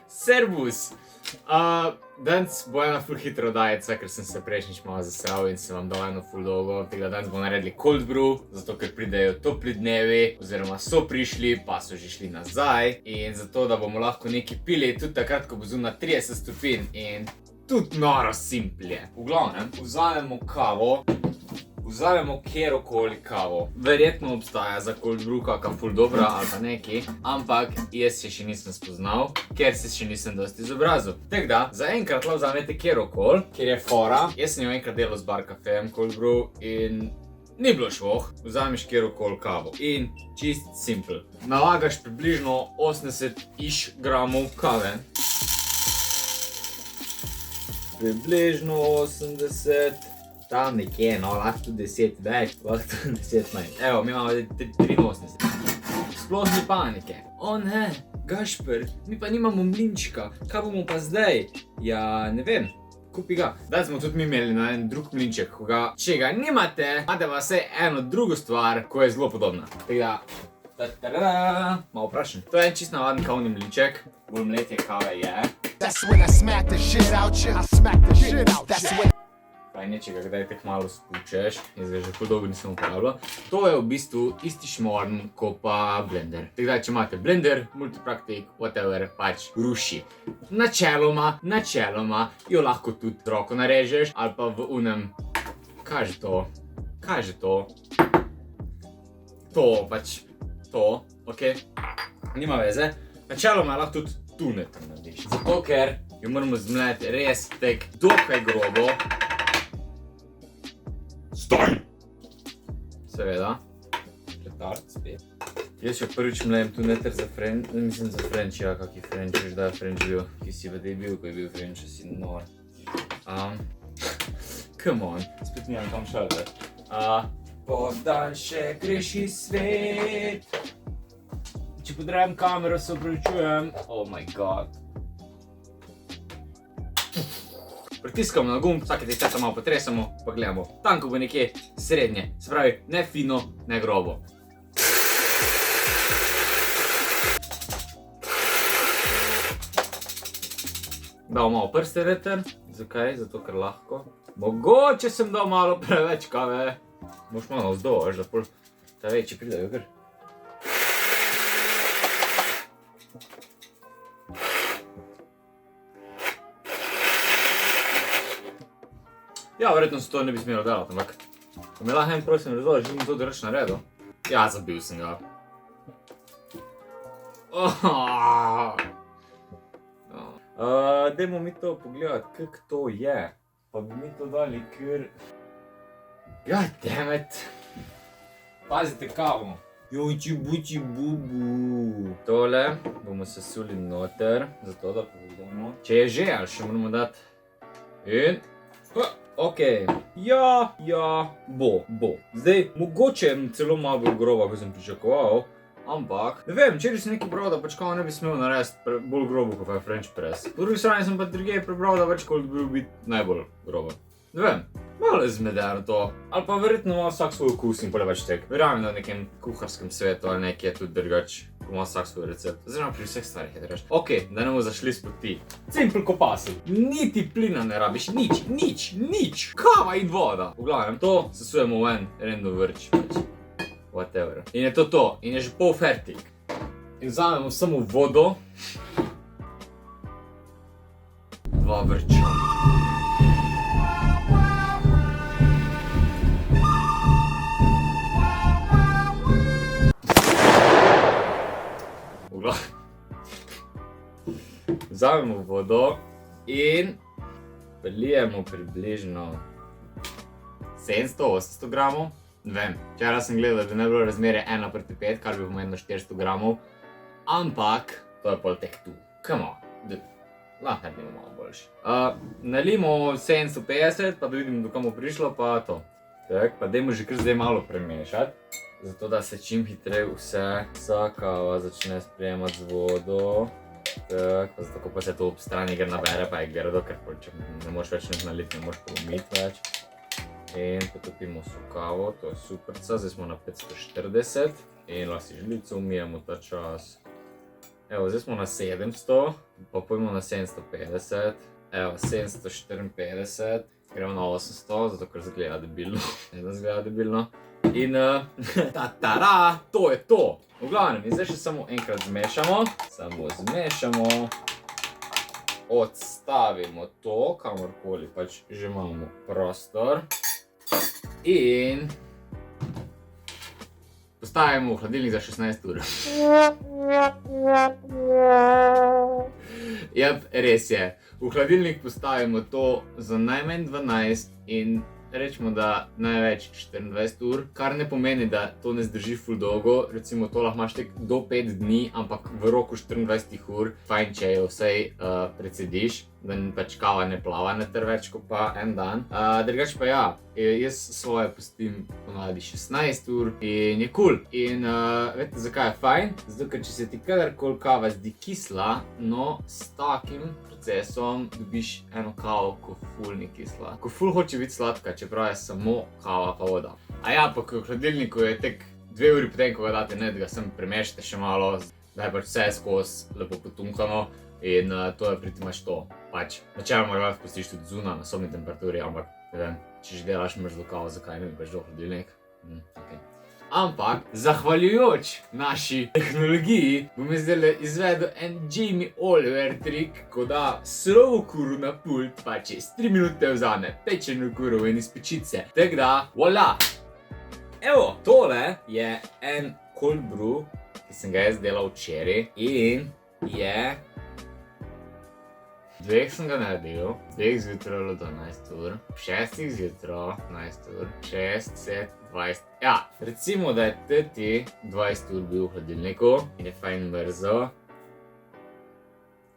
Servus! Danes bo ena ful hitro dajica, ker sem se prejšnjič malo zasral in sem vam dal eno ful dolgo. Tako da danes bomo naredili cold brew, zato ker pridejo topli dnevi, oziroma so prišli, pa so že šli nazaj. In zato, da bomo lahko nekaj pili, tudi takrat, ko bo zunaj 30 stopinj in tudi noro simplje. V glavnem, vzamemo kavo. Vzamemo kjerokoli kavo. Verjetno obstaja za cold brew kakšna ful dobra ali pa neki, ampak jaz se še nisem spoznal, ker se še nisem dosti izobrazil. Tako da, zaenkrat lahko vzamete kjerokoli, ker je fora. Jaz sem jo enkrat delal z bar kafejem cold brew in ni bilo švoh. Vzameš kjerokoli kavo in čist simple. Nalagaš približno 80 gramov kave. Približno 80. Tam nekje, no, lahko tudi 10 več, lahko tudi 10 manj. Evo, mi imamo 83. Sploh ni panike. O ne, Gašper, mi pa nimamo mlinčka, kaj bomo pa zdaj? Ja, ne vem, kupi ga. Zdaj smo tudi mi imeli na en drug mlinček, če ga nimate, imate pa vsaj eno drugo stvar, ko je zelo podobna. Tako da, malo vprašam. To je čist navaden kavni mlinček, bolj mletje kave je. Fajn je, če ga kdaj tako malo spučeš, jaz ga že ful dolgo nisem uporabljal. To je v bistvu isti šmorn, ko pa blender. Tako da, če imate blender, multipraktik, whatever, pač ruši. Načeloma jo lahko tudi z roko narežeš, ali pa v unem, kaj je to? To, pač, to, ok? Nima veze. Načeloma lahko tudi tu nekaj narediš. Zato, ker jo moramo zmleti res tek dokaj grobo. Stoj! Seveda. Retard spet. Jaz še prvič mlejem tu neter za French, mislim za French, ja, kak je French, veš da je French bil, ki si v tej bil, ko je bil French, si nor. Come on, spet nimam kam šalte. Podaljše greši svet. Če podrejam kamero, se opravičujem. Oh my god. Pritiskamo na gumb, vsake tečeta malo potresamo, pa gledamo. Tanko bo nekje srednje, se pravi, ne fino, ne grobo. Dal malo prste veter. Zakaj? Zato, ker lahko. Mogoče sem dal malo preveč kave. Moš malo vzdol, veš, da pol ta večji pridajo gr. Ja, verjetno se to ne bi smelo delati, ampak ko mi lahko en prosim razloži, želim to reč naredil. Ja, zabil sem ga. Dajmo mi to pogledati, kak to je. Pa bi mi to dali kar... God damn it. Pazite kavo. Jojči buči bubu. Tole bomo sesuli noter, zato da pogledamo. Če je že, ali še moramo dati. In... Ok, ja, bo. Zdaj, mogoče celo malo bolj groba, kot sem pričakoval, ampak, ne vem, včeraj sem nekaj bral, da pač kao ne bi smel narediti bolj grobo, kot pa je French press. Po drugi strani sem pa drugje prebral, da pač cold brew biti najbolj grobo. Ne vem, malo je zmedeno to, ali pa verjetno ima vsak svoj okus in pole pač tek. Verjamem, da v nekem kuharskem svetu ali nekje je tudi drugač, ko ima vsak svoj recept. Oziroma pri vseh stvarih je drugač. Ok, da ne bomo zašli s poti. Simple ko pasel. Niti plina ne rabiš, nič. Kava in voda. V glavnem, to sesujemo v en random vrč. Whatever. In je to. In je že pol fertik. In vzamemo samo vodo. 2 vrča. Vzamemo vodo in prilijemo približno 700-800 gramov. Ne vem, včeraj sem gledal, da bi ne bilo razmerje 1:5, kar bi pomenilo 400 gramov. Ampak, to je pol tek tu. Come on, lahko naredimo malo boljše. Nalijemo 750, pa da vidimo, do kam bo prišlo, pa to. Tak, pa dajmo že kar zdaj malo premešati. Zato, da se čim hitreje vsa kava začne sprejemati z vodo. Tako, zato ko pa se to ob strani gre nabere, pa je grdo, ker če ne moš več naliti, ne moš pomiti več. In potopimo vso kavo, to je superca, zdaj smo na 540 in lahko si žlico umijemo ta čas. Evo, zdaj smo na 700, pa pojmo na 750. Evo, 754. Gremo na 800, zato ker zgleda debilno. Ne zgleda debilno. In ta-ta-ra, to je to. V glavnem, in zdaj še samo enkrat zmešamo. Samo zmešamo. Odstavimo to, kamorkoli pač že imamo prostor. In postavimo v hladilnik za 16 ur. Jep, res je. V hladilnik postavimo to za najmanj 12 in rečemo, da največ 24 ur, kar ne pomeni, da to ne zdrži ful dolgo. Recimo to lahko imaš tek do 5 dni, ampak v roku 24 ur, fajn, če jo vsej precediš, da pač kava ne plava noter več kot pa en dan. Drugače pa ja, jaz svoje pustim ponavadi 16 ur in je kul. In veste, zakaj je fajn? Zato, ker če se ti kadarkoli kava zdi kisla, no s takim procesom dobiš eno kavo, ko ful ni kisla. Ko ful hoče biti sladka, čeprav je samo kava pa voda. A ja, pa ko v hladilniku je tek 2 uri potem, ko ga date net, ga sem premešate še malo, da je pač vse skozi lepo potunkano. In to je pretty much to. Pač, načeloma ga lahko pustiš tudi zunaj na sobni temperaturi, ampak ne vem, če že delaš mrzlo kavo, zakaj ne bi pač dal v hladilnik? Okay. Ampak, zahvaljujoč naši tehnologiji, bom zdaj izvedel en Jamie Oliver trik, ko da surovo kuro na pult, pa čez 3 minute vzame pečeno kuro ven iz pečice. Tako da, voila! Evo, tole je en cold brew, ki sem ga jaz delal včeraj in je... 2 sem ga naredil, 2 zjutraj 12 ur, 6 zjutraj 12 ur, 6, 7, 20... Ja, recimo, da je teti 20 ur bil v hladilniku in je fajn mrzel.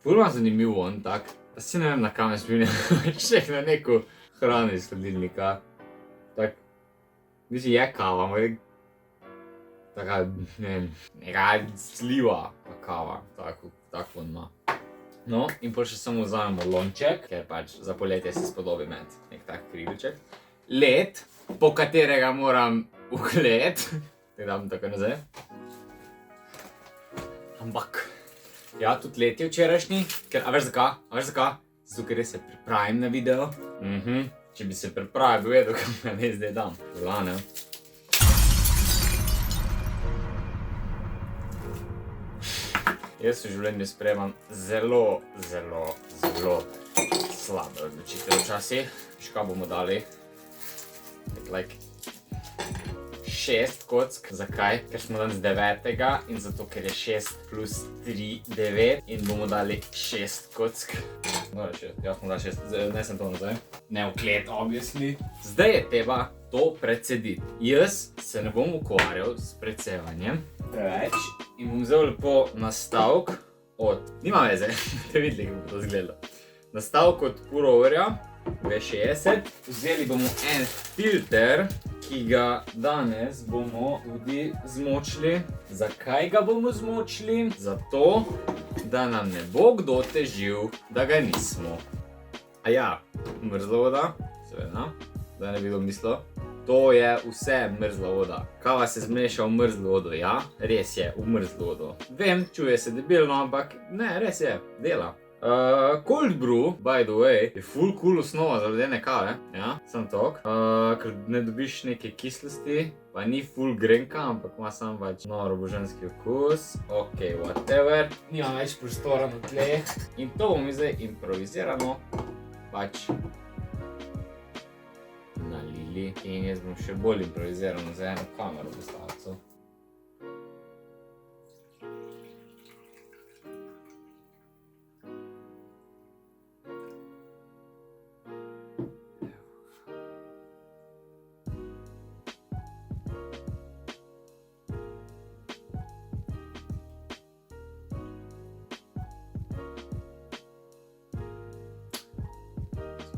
Ful ima zanimiv von tak, da si ne vem, na kam je spomnil, čeh na neko hrano iz hladilnika. Tak, mislim, je kava, ampak taka, ne vem, neka sliva kava, tak von ima. No, in pol še samo vzamemo lonček, ker pač za poletje se spodobi med nek tak krivilček. Led, po katerega moram ugled. Tako dam tako nazaj. Ampak, ja, tudi led je včerajšnji, ker, a veš zakaj? Zato, ker se pripravim na video. Če bi se pripravil, bi vedel, kam ga ne zdaj dam. Zla, ne? Jaz v življenju sprejemam zelo slabe odločitve včasih. Veš, kaj bomo dali? Like 6 kock. Zakaj? Ker smo danes 9. in zato, ker je 6 plus 3, 9 in bomo dali 6 kock. No, jaz smo dali 6, ne sem to nazaj. Ne v klet, obviously. Zdaj je treba to precediti. Jaz se ne bom ukvarjal s precevanjem preveč in bom vzel lepo nastavek od... Nima veze, te videli, kako bo to izgledalo. Nastavek od puroverja, V60. Vzeli bomo en filter, ki ga danes bomo tudi zmočili. Zakaj ga bomo zmočili? Zato, da nam ne bo kdo težil, da ga nismo. A ja, mrzla voda, seveda, da ne bi bilo mislil. To je vse mrzla voda. Kava se zmeša v mrzlo vodo, ja, res je, v mrzlo vodo. Vem, čuje se debilno, ampak ne, res je, dela. Cold brew, by the way, je ful cool osnova za ledene kave, ja, sem tok. Ker ne dobiš neke kislosti, pa ni ful grenka, ampak ima sam pač noro božanski okus. Ok, whatever. Nimam več prostora na tleh. In to bomo zdaj improvizirano pač nalili. In jaz bom še bolj improvizirano za eno kamero postavil.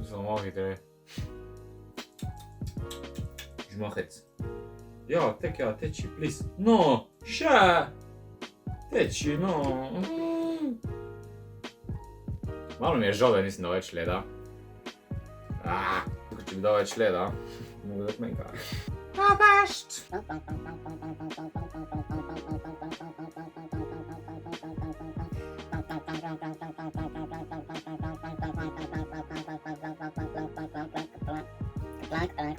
Samo malo hitreje. Žmahec. Ja, teči, please. No, še! Teči, no. Malo mi je žal, da nisem dal več leda. Če bi dal več leda, mogo dati manj kar. Kabešt! Katran,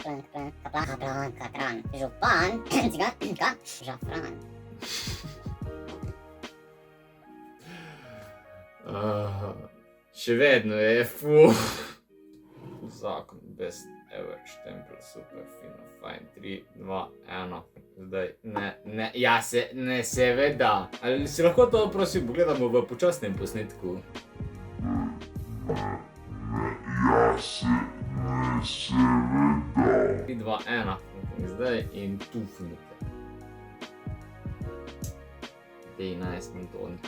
župan, cigatka, žafran. Še vedno je fu. Zakon, best ever, štempel, super, fino, fajn, 3, 2, 1. Zdaj, ne, ja se, ne seveda. Ali si lahko to prosim pogledamo v počasnem posnetku? Ja se, ne seveda. 3, 2, 1. Zdaj in tu finite. Dej, nice, Anton.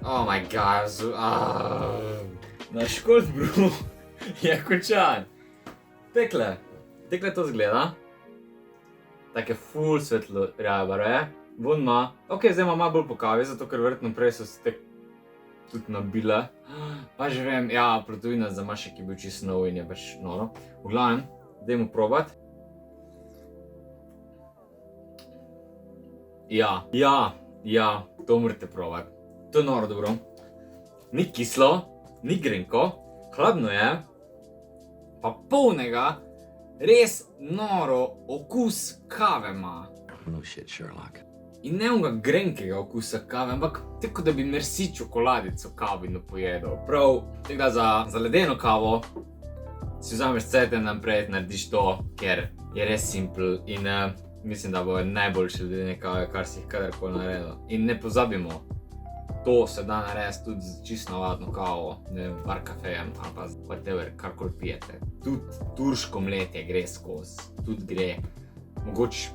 Oh my god, naš Coldbrew je končan. Tekle to zgleda. Take full svetlo rjave barve. Von ima, ok, zdaj ima malo bolj po kavi, zato ker verjetno prej so se tudi nabile. Pa že vem, ja, proteina za mašek je bil čisto nov in je pač noro. V glavnem, dajmo probat. Ja, to morate probat. To je noro dobro. Ni kislo, ni grenko, hladno je, pa polnega, res noro okus kave ima. No shit, Sherlock. In ne onega grenkega okusa kave, ampak tako da bi Merci čokoladico kavino pojedel. Prav, tako da za ledeno kavo si vzameš cajt naprej, narediš to, ker je res simpel in mislim, da bo najboljše ledene kave, kar si jih kadarkoli naredil. In ne pozabimo, to se da narediti tudi z čisto navadno kavo, ne vem, bar kafejem ali pa whatever, karkoli pijete. Tudi turško mletje gre skozi, tudi gre. Mogoče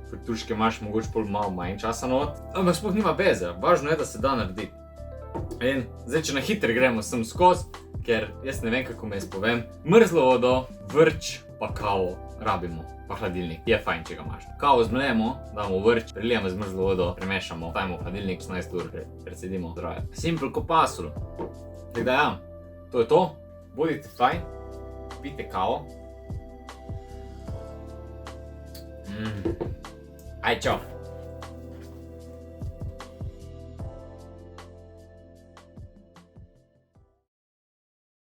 pri turške imaš mogoče pol malo manj časa not, ampak sploh nima veze, važno je, da se da narediti. In zdaj, če na hitro gremo sem skozi, ker jaz ne vem, kako me izpovem, mrzlo vodo, vrč pa kavo rabimo. Pa hladilnik, je fajn, če ga imaš. Kavo zmlejemo, damo v vrč, prelijemo z mrzlo vodo, premešamo, dajmo v hladilnik 18 ur, presedimo zdrave. Simple ko pasul. Tako da ja, to je to. Bodite fajn, pijte kavo. Aj, čau.